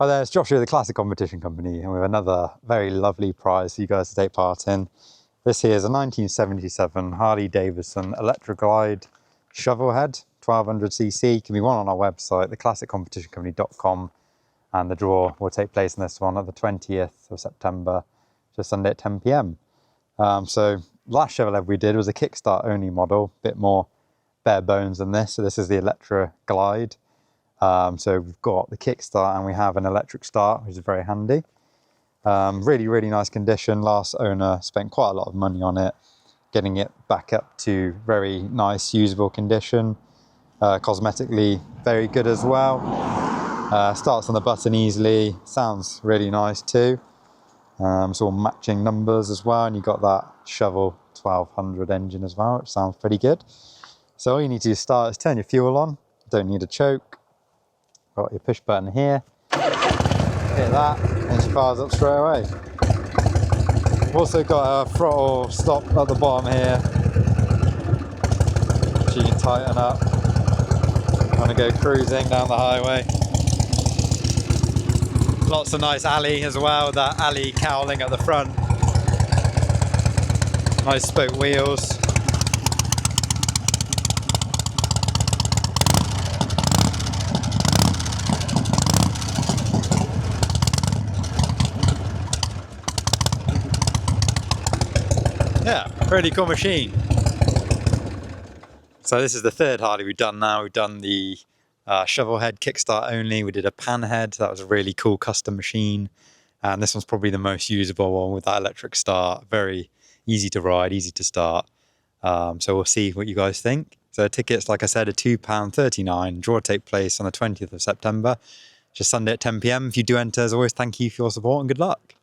Hi there, it's Josh here, the Classic Competition Company, and we have another very lovely prize for you guys to take part in. This here is a 1977 Harley-Davidson Electra Glide Shovelhead, 1200cc. Can be won on our website, theclassiccompetitioncompany.com, and the draw will take place in this one on the 20th of September, just Sunday at 10 PM. So last Shovelhead we did was a kickstart only model, a bit more bare bones than this. So this is the Electra Glide. So we've got the kickstart and we have an electric start, which is very handy. Really nice condition. Last owner spent quite a lot of money on it, getting it back up to very nice, usable condition. Cosmetically very good as well. Starts on the button easily, sounds really nice too. It's all matching numbers as well, and you've got that Shovel 1200 engine as well, which sounds pretty good. So all you need to start is turn your fuel on, don't need a choke. Got your push button here, hit that, and she fires up straight away. We've also got a throttle stop at the bottom here, which you can tighten up. I'm gonna go cruising down the highway. Lots of nice alley as well, that alley cowling at the front. Nice spoke wheels. Yeah, pretty cool machine. So this is the third Harley we've done now. We've done the Shovelhead kickstart only. We did a panhead. That was a really cool custom machine. And this one's probably the most usable one with that electric start. Very easy to ride, easy to start. So we'll see what you guys think. So tickets, like I said, are £2.39. Draw take place on the 20th of September, just Sunday at 10 PM. If you do enter, as always, thank you for your support and good luck.